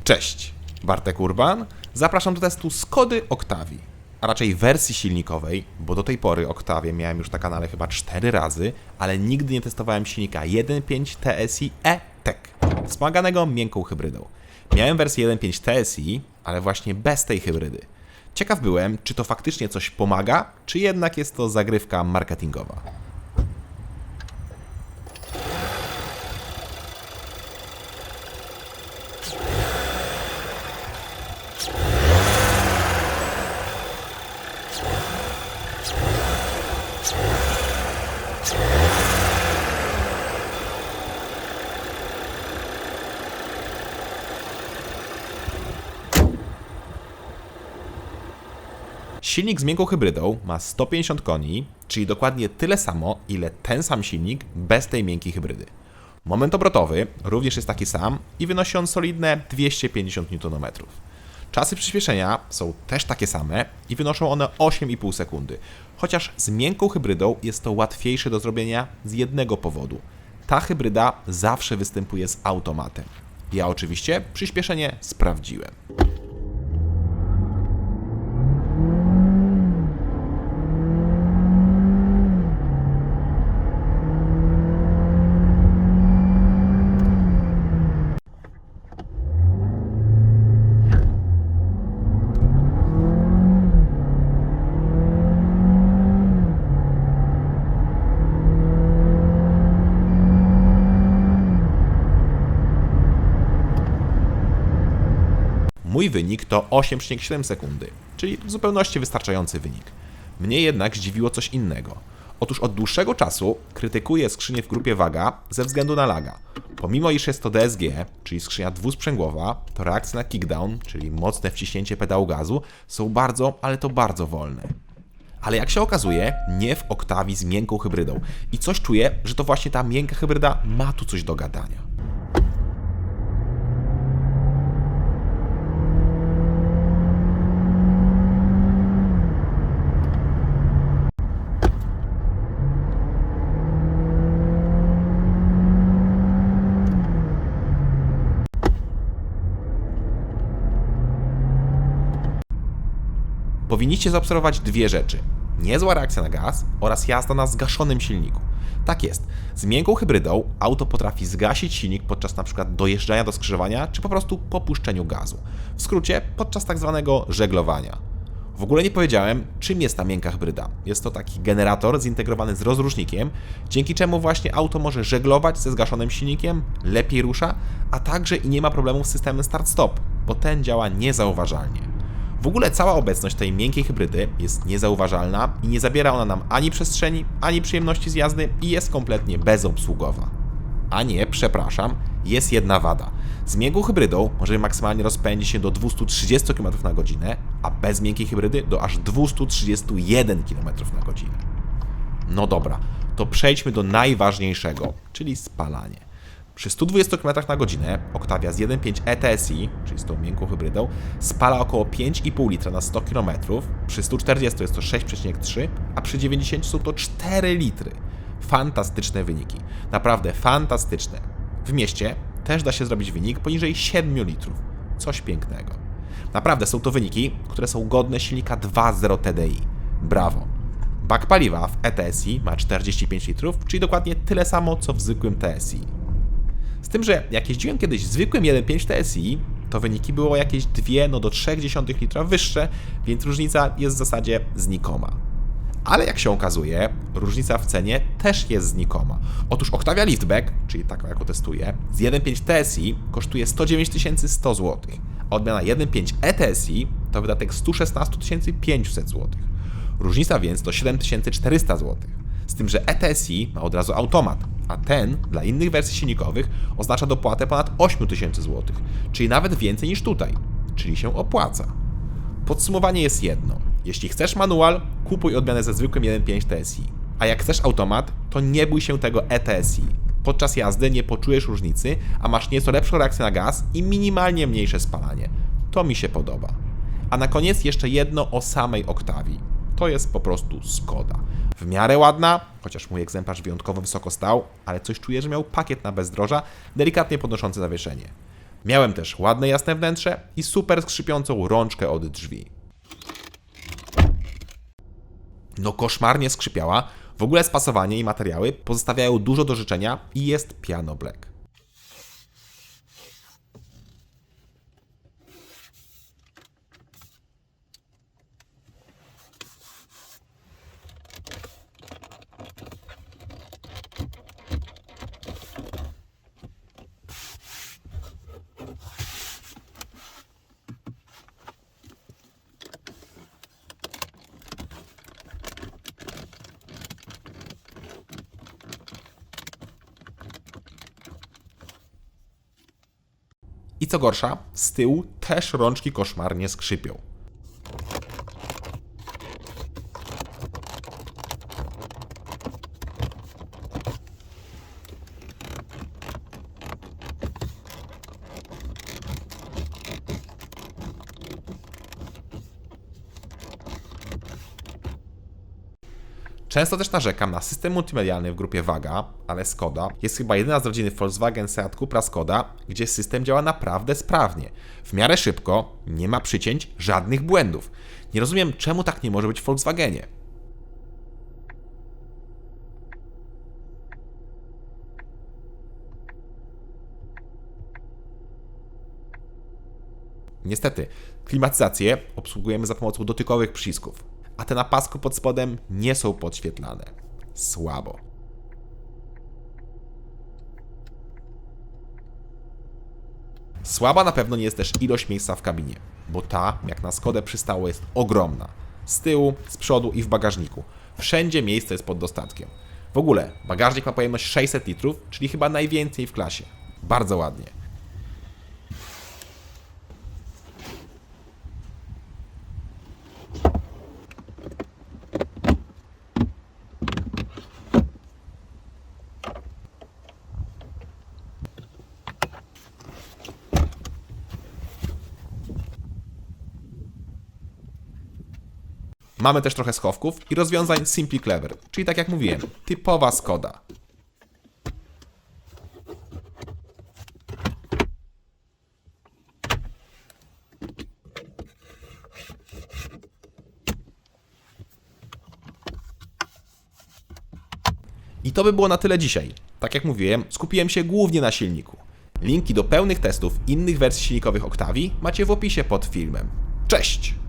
Cześć, Bartek Urban. Zapraszam do testu Skody Octavii, a raczej wersji silnikowej, bo do tej pory Octavię miałem już na kanale chyba 4 razy, ale nigdy nie testowałem silnika 1.5 TSI E-Tech, wspomaganego miękką hybrydą. Miałem wersję 1.5 TSI, ale właśnie bez tej hybrydy. Ciekaw byłem, czy to faktycznie coś pomaga, czy jednak jest to zagrywka marketingowa. Silnik z miękką hybrydą ma 150 koni, czyli dokładnie tyle samo, ile ten sam silnik bez tej miękkiej hybrydy. Moment obrotowy również jest taki sam i wynosi on solidne 250 Nm. Czasy przyspieszenia są też takie same i wynoszą one 8,5 sekundy, chociaż z miękką hybrydą jest to łatwiejsze do zrobienia z jednego powodu. Ta hybryda zawsze występuje z automatem. Ja oczywiście przyspieszenie sprawdziłem. Mój wynik to 8,7 sekundy, czyli w zupełności wystarczający wynik. Mnie jednak zdziwiło coś innego. Otóż od dłuższego czasu krytykuję skrzynię w grupie waga ze względu na laga. Pomimo iż jest to DSG, czyli skrzynia dwusprzęgłowa, to reakcje na kickdown, czyli mocne wciśnięcie pedału gazu, są bardzo, ale to bardzo wolne. Ale jak się okazuje, nie w Octavii z miękką hybrydą. I coś czuję, że to właśnie ta miękka hybryda ma tu coś do gadania. Powinniście zaobserwować dwie rzeczy. Niezła reakcja na gaz oraz jazda na zgaszonym silniku. Tak jest, z miękką hybrydą auto potrafi zgasić silnik podczas np. dojeżdżania do skrzyżowania, czy po prostu po puszczeniu gazu. W skrócie, podczas tak zwanego żeglowania. W ogóle nie powiedziałem, czym jest ta miękka hybryda. Jest to taki generator zintegrowany z rozrusznikiem, dzięki czemu właśnie auto może żeglować ze zgaszonym silnikiem, lepiej rusza, a także i nie ma problemów z systemem start-stop, bo ten działa niezauważalnie. W ogóle cała obecność tej miękkiej hybrydy jest niezauważalna i nie zabiera ona nam ani przestrzeni, ani przyjemności z jazdy i jest kompletnie bezobsługowa. A nie, przepraszam, jest jedna wada. Z miękką hybrydą możemy maksymalnie rozpędzić się do 230 km na godzinę, a bez miękkiej hybrydy do aż 231 km na godzinę. No dobra, to przejdźmy do najważniejszego, czyli spalanie. Przy 120 km na godzinę Octavia z 1.5 ETSI, czyli z tą miękką hybrydą, spala około 5,5 litra na 100 km, przy 140 jest to 6,3, a przy 90 są to 4 litry. Fantastyczne wyniki, naprawdę fantastyczne. W mieście też da się zrobić wynik poniżej 7 litrów, coś pięknego. Naprawdę są to wyniki, które są godne silnika 2.0 TDI. Brawo! Bak paliwa w ETSI ma 45 litrów, czyli dokładnie tyle samo co w zwykłym TSI. Z tym, że jak jeździłem kiedyś zwykłym 1.5 TSI, to wyniki było jakieś 2 do 0,3 litra wyższe, więc różnica jest w zasadzie znikoma. Ale jak się okazuje, różnica w cenie też jest znikoma. Otóż Octavia Liftback, czyli taką jaką testuję, z 1.5 TSI kosztuje 109 100 zł, a odmiana 1.5 ETSI to wydatek 116 500 zł. Różnica więc to 7400 zł. Z tym, że ETSI ma od razu automat, a ten dla innych wersji silnikowych oznacza dopłatę ponad 8000 zł, czyli nawet więcej niż tutaj, czyli się opłaca. Podsumowanie jest jedno. Jeśli chcesz manual, kupuj odmianę ze zwykłym 1.5 TSI, a jak chcesz automat, to nie bój się tego ETSI. Podczas jazdy nie poczujesz różnicy, a masz nieco lepszą reakcję na gaz i minimalnie mniejsze spalanie. To mi się podoba. A na koniec jeszcze jedno o samej Octavii. To jest po prostu Skoda. W miarę ładna, chociaż mój egzemplarz wyjątkowo wysoko stał, ale coś czuję, że miał pakiet na bezdroża, delikatnie podnoszący zawieszenie. Miałem też ładne jasne wnętrze i super skrzypiącą rączkę od drzwi. No koszmarnie skrzypiała, w ogóle spasowanie i materiały pozostawiają dużo do życzenia i jest piano black. I co gorsza, z tyłu też rączki koszmarnie skrzypią. Często też narzekam na system multimedialny w grupie Waga, ale Skoda jest chyba jedyna z rodziny Volkswagen, Seat, Cupra, Skoda, gdzie system działa naprawdę sprawnie. W miarę szybko, nie ma przycięć, żadnych błędów. Nie rozumiem, czemu tak nie może być w Volkswagenie. Niestety, klimatyzację obsługujemy za pomocą dotykowych przycisków, a te na pasku pod spodem nie są podświetlane. Słabo. Słaba na pewno nie jest też ilość miejsca w kabinie, bo ta, jak na Skodę przystało, jest ogromna. Z tyłu, z przodu i w bagażniku. Wszędzie miejsce jest pod dostatkiem. W ogóle, bagażnik ma pojemność 600 litrów, czyli chyba najwięcej w klasie. Bardzo ładnie. Mamy też trochę schowków i rozwiązań Simply Clever, czyli tak jak mówiłem, typowa Skoda. I to by było na tyle dzisiaj. Tak jak mówiłem, skupiłem się głównie na silniku. Linki do pełnych testów innych wersji silnikowych Octavii macie w opisie pod filmem. Cześć!